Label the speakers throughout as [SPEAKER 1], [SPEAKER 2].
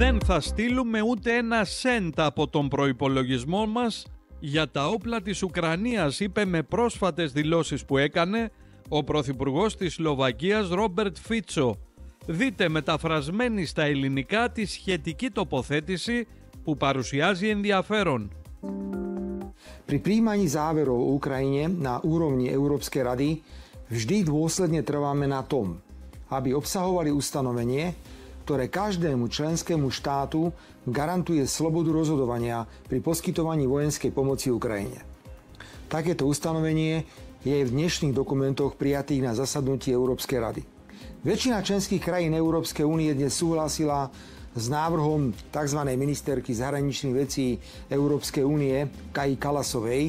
[SPEAKER 1] Δεν θα στείλουμε ούτε ένα σέντ από τον προϋπολογισμό μας για τα όπλα της Ουκρανίας, είπε με πρόσφατες δηλώσεις που έκανε ο Πρωθυπουργός της Σλοβακίας Ρόμπερτ Φίτσο. Δείτε μεταφρασμένη στα ελληνικά τη σχετική τοποθέτηση που παρουσιάζει ενδιαφέρον.
[SPEAKER 2] Pri prijímaní záverov o Ukrajine na úrovni Európskej rady vždy dôsledne trváme na tom, aby obsahovali ustanovenie, ktoré každému členskému štátu garantuje slobodu rozhodovania pri poskytovaní vojenskej pomoci Ukrajine. Takéto ustanovenie je v dnešných dokumentoch prijatých na zasadnutí Európskej rady. Väčšina členských krajín Európskej únie dnes súhlasila s návrhom tzv. Ministerky zahraničných vecí Európskej únie Kaji Kallasovej,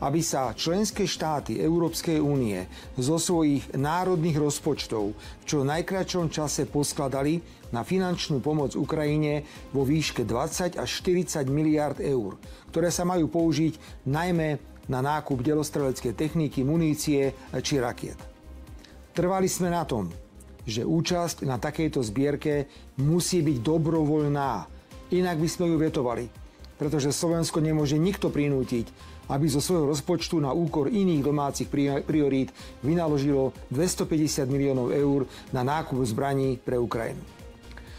[SPEAKER 2] aby sa členské štáty Európskej únie zo svojich národných rozpočtov v čo najkratšom čase poskladali na finančnú pomoc Ukrajine vo výške 20 až 40 miliárd eur, ktoré sa majú použiť najmä na nákup delostreleckej techniky, munície či rakiet. Trvali sme na tom, že účasť na takejto zbierke musí byť dobrovoľná. Inak by sme ju vetovali, pretože Slovensko nemôže nikto prinútiť, aby zo svojho rozpočtu na úkor iných domácich priorít vynaložilo 250 miliónov eur na nákup zbraní pre Ukrajinu.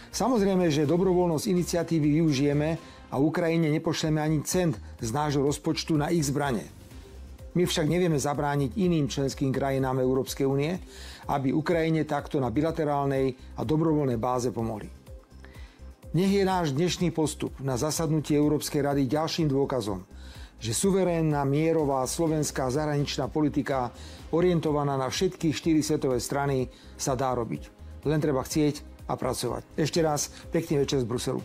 [SPEAKER 2] Samozrejme, že dobrovoľnosť iniciatívy využijeme a Ukrajine nepošleme ani cent z nášho rozpočtu na ich zbrane. My však nevieme zabrániť iným členským krajinám Európskej únie, aby Ukrajine takto na bilaterálnej a dobrovoľnej báze pomohli. Nech je náš dnešný postup na zasadnutí Európskej rady ďalším dôkazom, že suverénna, mierová slovenská zahraničná politika orientovaná na všetky 4 svetové strany sa dá robiť. Len treba chcieť a pracovať. Ešte raz pekný večer z Bruselu.